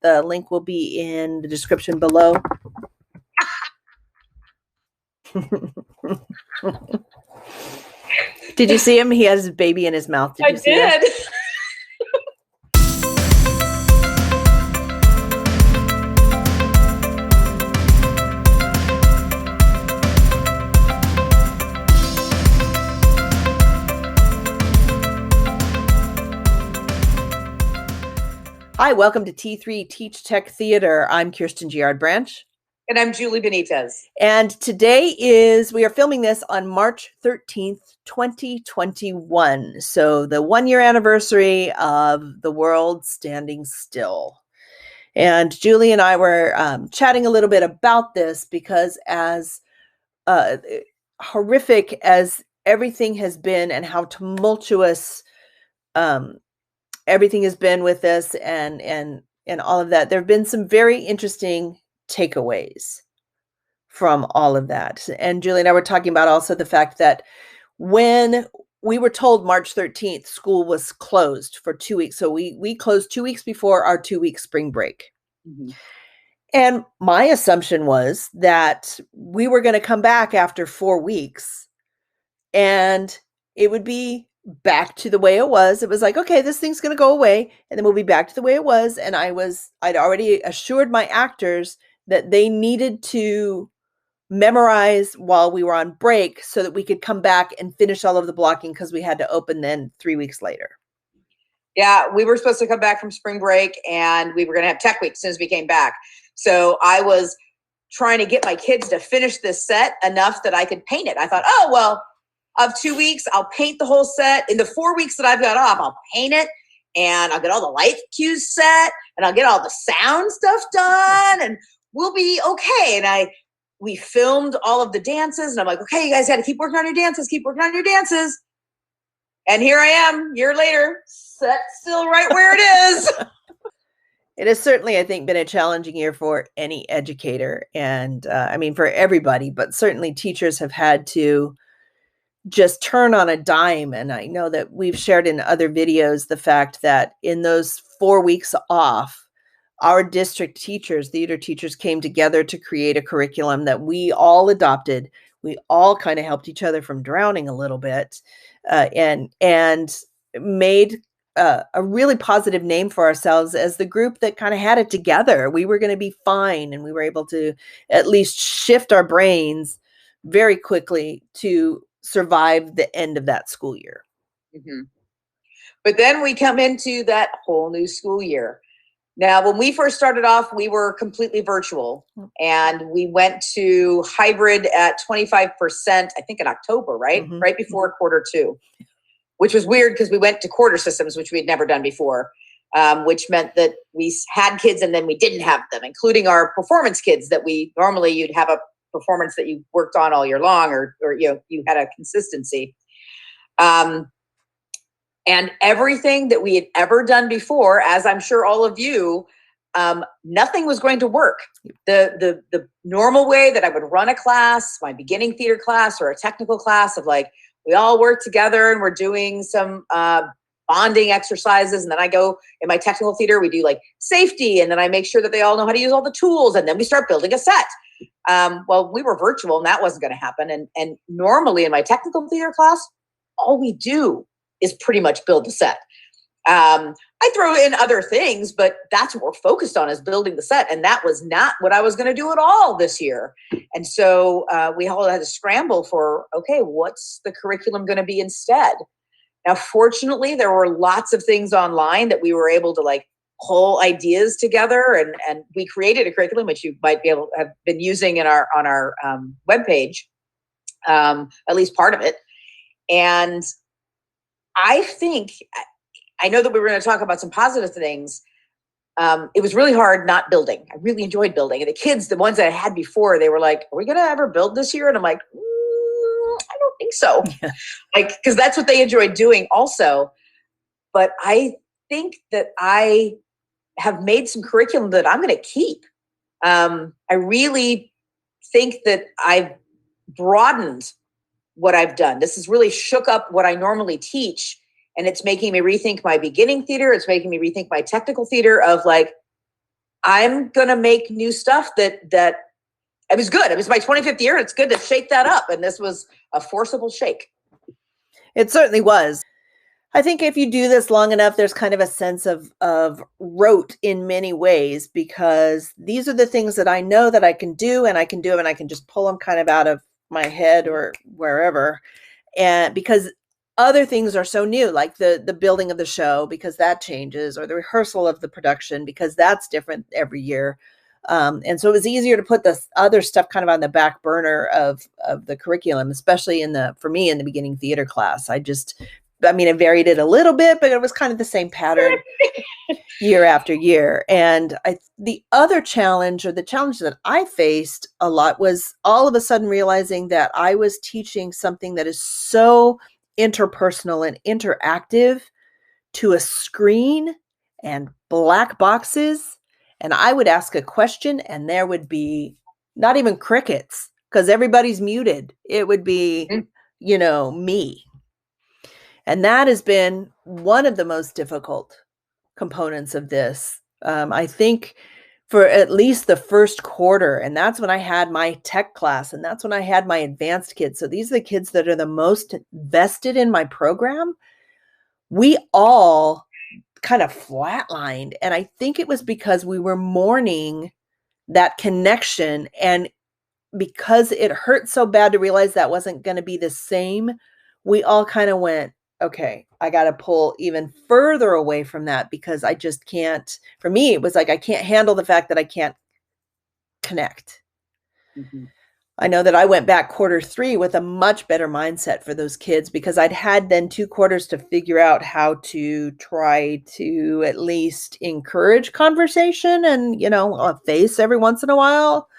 The link will be in the description below. Did you see him? He has his baby in his mouth. Did you see that? Hi, welcome to T3 Teach Tech Theater. I'm Kirsten Giard-Branch. And I'm Julie Benitez. And today we are filming this on March 13th, 2021. So the 1-year anniversary of the world standing still. And Julie and I were chatting a little bit about this because as horrific as everything has been and how tumultuous everything has been with this and all of that, there have been some very interesting takeaways from all of that. And Julie and I were talking about also the fact that when we were told March 13th, school was closed for 2 weeks. So we closed 2 weeks before our 2-week spring break. Mm-hmm. And my assumption was that we were going to come back after 4 weeks and it would be back to the way it was. It was like, okay, this thing's going to go away and then we'll be back to the way it was. And I'd already assured my actors that they needed to memorize while we were on break so that we could come back and finish all of the blocking because we had to open then 3 weeks later. Yeah, we were supposed to come back from spring break and we were going to have tech week as soon as we came back. So I was trying to get my kids to finish this set enough that I could paint it. I thought, oh, well, of 2 weeks, I'll paint the whole set. In the 4 weeks that I've got off, I'll paint it and I'll get all the light cues set and I'll get all the sound stuff done and we'll be okay. And we filmed all of the dances and I'm like, okay, you guys got to keep working on your dances, keep working on your dances. And here I am, a year later, set still right where it is. It has certainly, I think, been a challenging year for any educator. And I mean, for everybody, but certainly teachers have had to just turn on a dime. And I know that we've shared in other videos the fact that in those 4 weeks off, our district teachers, theater teachers, came together to create a curriculum that we all adopted. We all kind of helped each other from drowning a little bit and made a really positive name for ourselves as the group that kind of had it together. We were going to be fine. And we were able to at least shift our brains very quickly to survive the end of that school year. Mm-hmm. But then we come into that whole new school year. Now, when we first started off, we were completely virtual and we went to hybrid at 25%, I think in October, right? Mm-hmm. Right before Q2, which was weird because we went to quarter systems, which we'd never done before, which meant that we had kids and then we didn't have them, including our performance kids that you'd have a performance that you worked on all year long or you had a consistency. And everything that we had ever done before, as I'm sure all of you, nothing was going to work. The normal way that I would run a class, my beginning theater class or a technical class of like, we all work together and we're doing some bonding exercises. And then I go in my technical theater, we do like safety. And then I make sure that they all know how to use all the tools. And then we start building a set. Well, we were virtual and that wasn't going to happen. And normally in my technical theater class, all we do is pretty much build the set. I throw in other things, but that's what we're focused on is building the set. And that was not what I was going to do at all this year. And so we all had to scramble for, okay, what's the curriculum going to be instead? Now, fortunately, there were lots of things online that we were able to like pull ideas together. And we created a curriculum, which you might be able to have been using on our webpage, at least part of it. And I think, I know that we were going to talk about some positive things. It was really hard not building. I really enjoyed building. And the kids, the ones that I had before, they were like, are we going to ever build this year? And I'm like, I don't think so. Yeah. Like, because that's what they enjoyed doing also. But I think that I have made some curriculum that I'm going to keep. I really think that I've broadened what I've done. This has really shook up what I normally teach. And it's making me rethink my beginning theater. It's making me rethink my technical theater of like, I'm going to make new stuff that it was good. It was my 25th year. It's good to shake that up. And this was a forcible shake. It certainly was. I think if you do this long enough, there's kind of a sense of rote in many ways, because these are the things that I know that I can do, and I can do them, and I can just pull them kind of out of my head or wherever. And because other things are so new, like the building of the show, because that changes, or the rehearsal of the production, because that's different every year. And so it was easier to put this other stuff kind of on the back burner of the curriculum, especially for me in the beginning theater class. I varied it a little bit, but it was kind of the same pattern year after year. And the other challenge, or the challenge that I faced a lot, was all of a sudden realizing that I was teaching something that is so interpersonal and interactive to a screen and black boxes. And I would ask a question and there would be not even crickets because everybody's muted. It would be, me. And that has been one of the most difficult components of this. I think for at least the first quarter, and that's when I had my tech class, and that's when I had my advanced kids. So these are the kids that are the most vested in my program. We all kind of flatlined. And I think it was because we were mourning that connection. And because it hurt so bad to realize that wasn't going to be the same, we all kind of went, okay, I got to pull even further away from that, because I just can't. For me, it was like, I can't handle the fact that I can't connect. Mm-hmm. I know that I went back quarter 3 with a much better mindset for those kids, because I'd had then 2 quarters to figure out how to try to at least encourage conversation and, a face every once in a while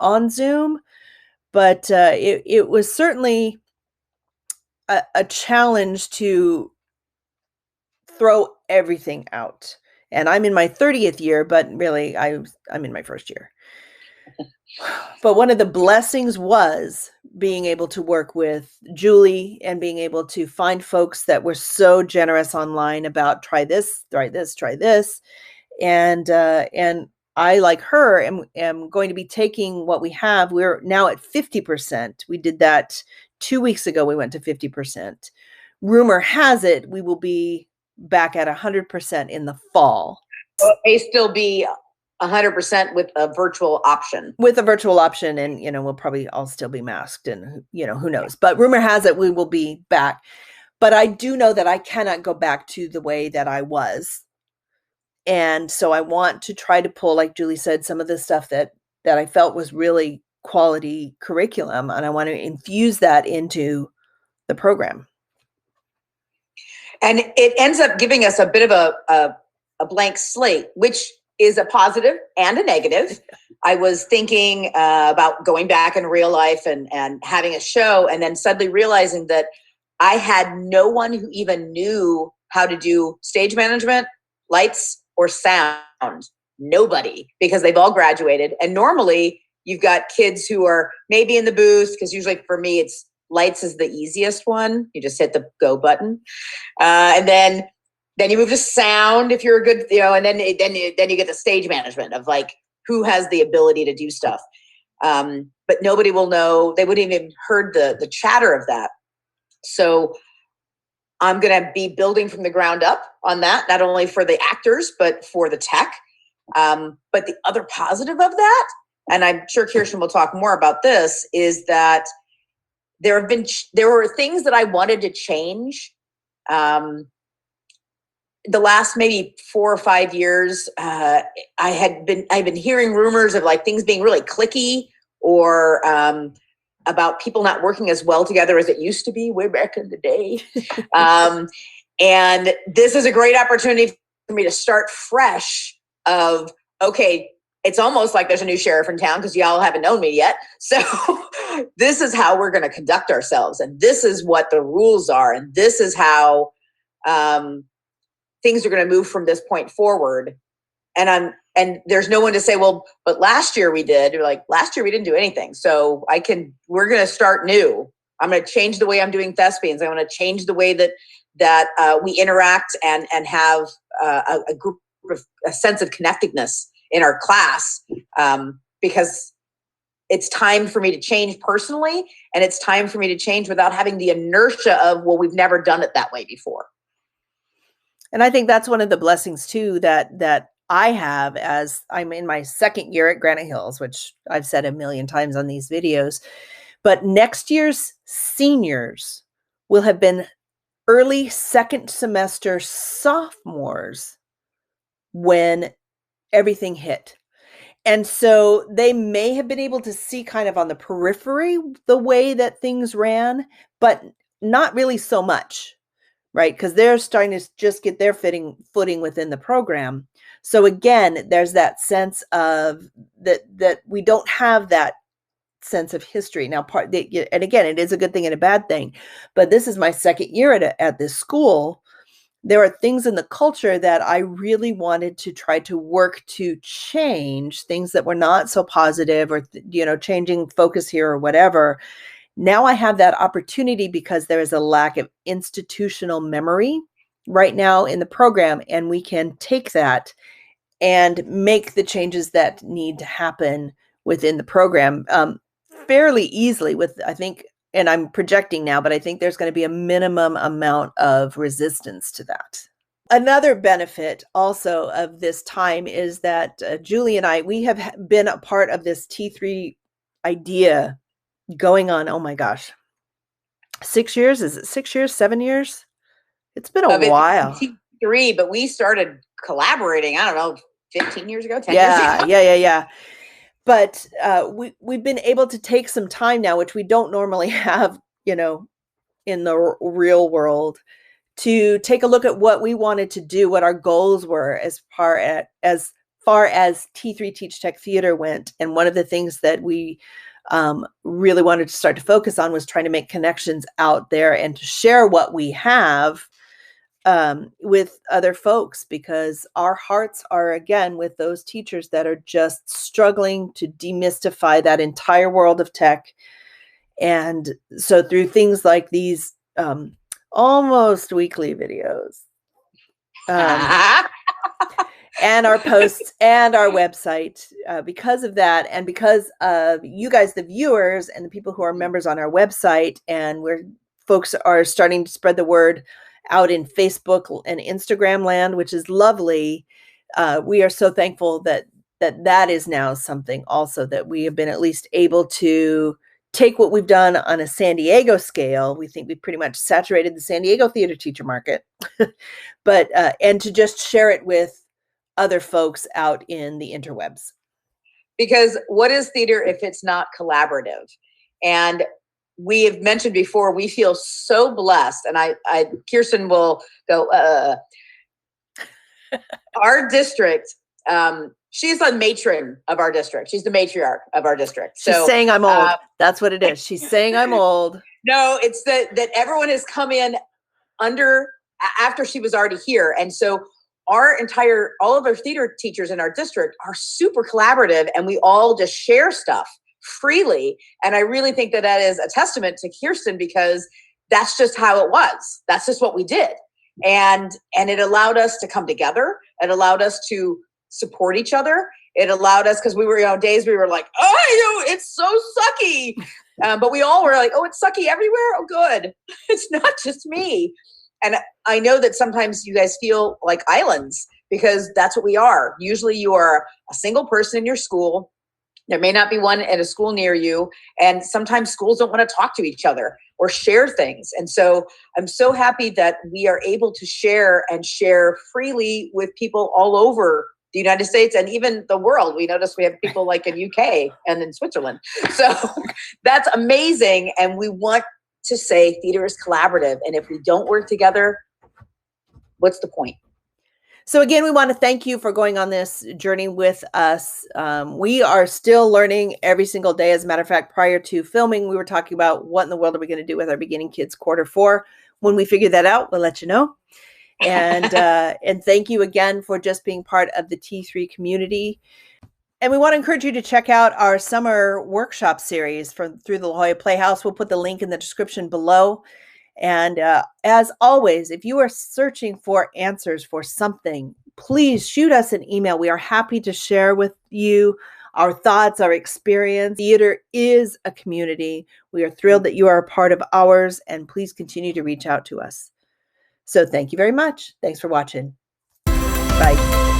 on Zoom. But it was certainly a challenge to throw everything out. And I'm in my 30th year, but really I'm in my first year. But one of the blessings was being able to work with Julie and being able to find folks that were so generous online about try this. And I, like her, am going to be taking what we have. We're now at 50%. We did that 2 weeks ago. We went to 50%. Rumor has it we will be back at 100% in the fall. So it may still be 100% with a virtual option. And, we'll probably all still be masked, and, who knows. But rumor has it we will be back. But I do know that I cannot go back to the way that I was. And so I want to try to pull, like Julie said, some of the stuff that I felt was really quality curriculum, and I want to infuse that into the program. And it ends up giving us a bit of a blank slate, which is a positive and a negative. I was thinking about going back in real life and having a show, and then suddenly realizing that I had no one who even knew how to do stage management, lights, or sound. Nobody, because they've all graduated. And normally you've got kids who are maybe in the booth, because usually for me, it's lights is the easiest one. You just hit the go button. And then you move to sound if you're a good, and then you get the stage management of like who has the ability to do stuff. But nobody will know. They wouldn't even heard the chatter of that. So I'm going to be building from the ground up on that, not only for the actors, but for the tech. But the other positive of that, and I'm sure Kirsten will talk more about this, is that there were things that I wanted to change. The last maybe 4 or 5 years, I've been hearing rumors of like things being really cliquey, or about people not working as well together as it used to be way back in the day. And this is a great opportunity for me to start fresh of, okay, it's almost like there's a new sheriff in town because y'all haven't known me yet. So this is how we're going to conduct ourselves. And this is what the rules are. And this is how things are going to move from this point forward. And there's no one to say, well, but last year we did. You're like, last year we didn't do anything. So we're going to start new. I'm going to change the way I'm doing thespians. I'm going to change the way that we interact and have a sense of connectedness in our class, because it's time for me to change personally, and it's time for me to change without having the inertia of, well, we've never done it that way before. And I think that's one of the blessings too that I have, as I'm in my second year at Granite Hills, which I've said a million times on these videos. But next year's seniors will have been early second semester sophomores when everything hit. And so they may have been able to see kind of on the periphery the way that things ran, but not really so much, right? Because they're starting to just get their footing within the program. So again, there's that sense of that we don't have that sense of history. Now, and again, it is a good thing and a bad thing, but this is my second year at this school. There are things in the culture that I really wanted to try to work to change, things that were not so positive, or, changing focus here or whatever. Now I have that opportunity because there is a lack of institutional memory right now in the program, and we can take that and make the changes that need to happen within the program fairly easily with, I think, and I'm projecting now, but I think there's going to be a minimum amount of resistance to that. Another benefit also of this time is that Julie and we have been a part of this T3 idea going on, oh my gosh, 6 years? Is it 6 years, 7 years? It's been a while. T3, but we started collaborating, I don't know, 15 years ago, 10 years ago. Yeah. But we've been able to take some time now, which we don't normally have, in the real world, to take a look at what we wanted to do, what our goals were as far as T3 Teach Tech Theater went. And one of the things that we really wanted to start to focus on was trying to make connections out there and to share what we have with other folks, because our hearts are, again, with those teachers that are just struggling to demystify that entire world of tech. And so through things like these almost weekly videos, and our posts and our website, because of that, and because of you guys, the viewers, and the people who are members on our website, and where folks are starting to spread the word out in Facebook and Instagram land, which is lovely. We are so thankful that is now something also that we have been at least able to take what we've done on a San Diego scale. We think we've pretty much saturated the San Diego theater teacher market, but and to just share it with other folks out in the interwebs. Because what is theater if it's not collaborative? And we have mentioned before, we feel so blessed, and I Kirsten will go, our district, she's a matron of our district. She's the matriarch of our district. She's saying I'm old. That's what it is. She's saying I'm old. No, it's that everyone has come in after she was already here. And so all of our theater teachers in our district are super collaborative, and we all just share stuff freely. And I really think that is a testament to Kirsten, because that's just how it was. That's just what we did. And it allowed us to come together. It allowed us to support each other. It allowed us, because we were, days we were like, oh, it's so sucky. But we all were like, oh, it's sucky everywhere. Oh, good. It's not just me. And I know that sometimes you guys feel like islands, because that's what we are. Usually you are a single person in your school. There may not be one at a school near you. And sometimes schools don't want to talk to each other or share things. And so I'm so happy that we are able to share freely with people all over the United States and even the world. We notice we have people like in UK and in Switzerland. So that's amazing. And we want to say theater is collaborative. And if we don't work together, what's the point? So again, we want to thank you for going on this journey with us. We are still learning every single day. As a matter of fact, prior to filming, we were talking about what in the world are we going to do with our beginning kids Q4. When we figure that out, we'll let you know. And and thank you again for just being part of the T3 community. And we want to encourage you to check out our summer workshop series through the La Jolla Playhouse. We'll put the link in the description below. And as always, if you are searching for answers for something, please shoot us an email. We are happy to share with you our thoughts, our experience. Theater is a community. We are thrilled that you are a part of ours, and please continue to reach out to us. So thank you very much. Thanks for watching. Bye.